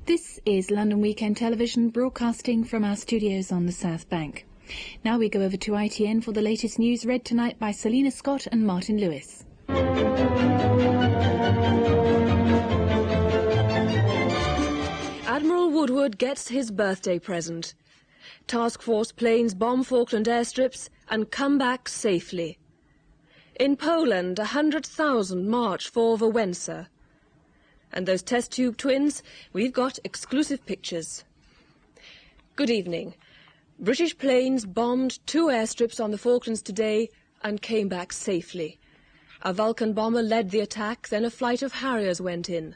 This is London Weekend Television, broadcasting from our studios on the South Bank. Now we go over to ITN for the latest news, read tonight by Selina Scott and Martin Lewis. Admiral Woodward gets his birthday present. Task Force planes bomb Falkland airstrips and come back safely. In Poland, 100,000 march for Wałęsa. And those test tube twins, we've got exclusive pictures. Good evening. British planes bombed 2 airstrips on the Falklands today and came back safely. A Vulcan bomber led the attack, then a flight of Harriers went in.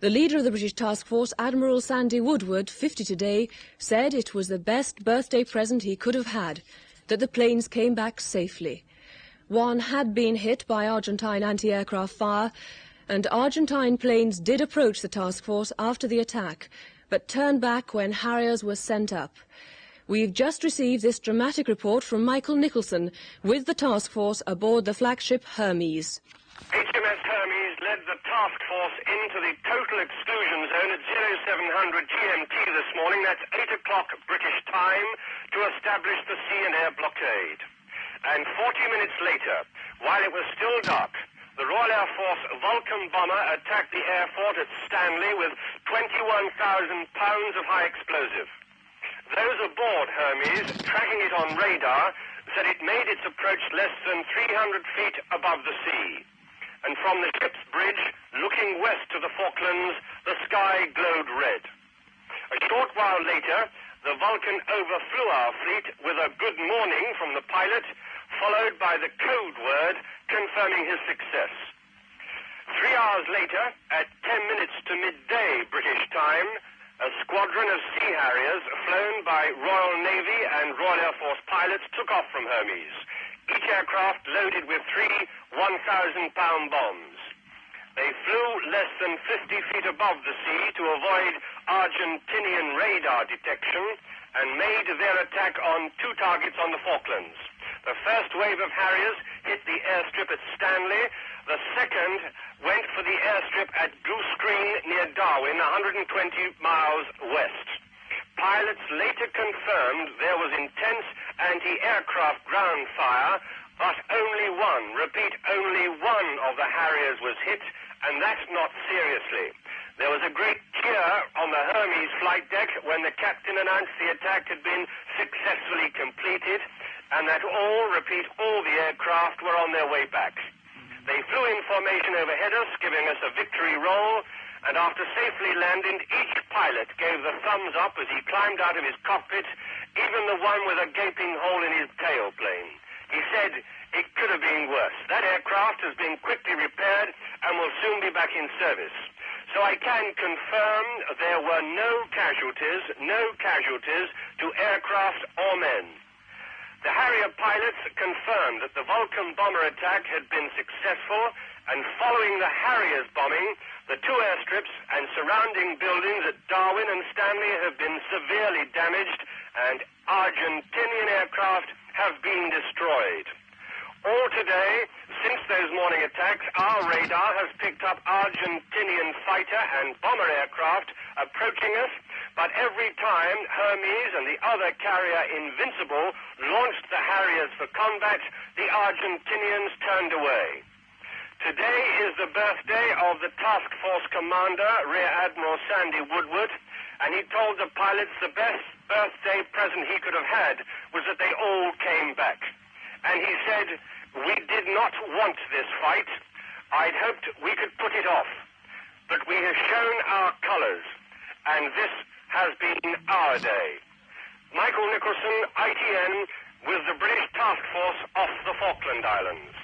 The leader of the British task force, Admiral Sandy Woodward, 50 today, said it was the best birthday present he could have had, that the planes came back safely. One had been hit by Argentine anti-aircraft fire, and Argentine planes did approach the task force after the attack, but turned back when Harriers were sent up. We've just received this dramatic report from Michael Nicholson with the task force aboard the flagship Hermes. HMS Hermes led the task force into the total exclusion zone at 0700 GMT this morning, that's 8 o'clock British time, to establish the sea and air blockade. And 40 minutes later, while it was still dark, the Royal Air Force Vulcan bomber attacked the air fort at Stanley with 21,000 pounds of high explosive. Those aboard Hermes, tracking it on radar, said it made its approach less than 300 feet above the sea. And from the ship's bridge, looking west to the Falklands, the sky glowed red. A short while later, the Vulcan overflew our fleet with a good morning from the pilot, followed by the code word confirming his success. 3 hours later, at 10 minutes to midday British time, a squadron of Sea Harriers flown by Royal Navy and Royal Air Force pilots took off from Hermes, each aircraft loaded with 3 1,000-pound bombs. They flew less than 50 feet above the sea to avoid Argentinian radar detection and made their attack on 2 targets on the Falklands. The first wave of Harriers hit the airstrip at Stanley. The second went for the airstrip at Goose Green near Darwin, 120 miles west. Pilots later confirmed there was intense anti-aircraft ground fire, but only one of the Harriers was hit, and that not seriously. There was a great cheer on the Hermes flight deck when the captain announced the attack had been successfully completed, and that all the aircraft were on their way back. They flew in formation overhead us, giving us a victory roll, and after safely landing, each pilot gave the thumbs up as he climbed out of his cockpit, even the one with a gaping hole in his tailplane. He said, "It could have been worse. That aircraft has been quickly repaired and will soon be back in service." So I can confirm there were no casualties to aircraft or men. The Harrier pilots confirmed that the Vulcan bomber attack had been successful, and following the Harriers bombing, the 2 airstrips and surrounding buildings at Darwin and Stanley have been severely damaged, and Argentinian aircraft have been destroyed. All today, since those morning attacks, our radar has picked up Argentinian fighter and bomber aircraft approaching us, but every time Hermes and the other carrier Invincible launched the Harriers for combat, the Argentinians turned away. Today is the birthday of the task force commander, Rear Admiral Sandy Woodward, and he told the pilots the best birthday present he could have had was that they all came back. And he said, "We did not want this fight. I'd hoped we could put it off. But we have shown our colors, and this has been our day." Michael Nicholson, ITN, with the British task force off the Falkland Islands.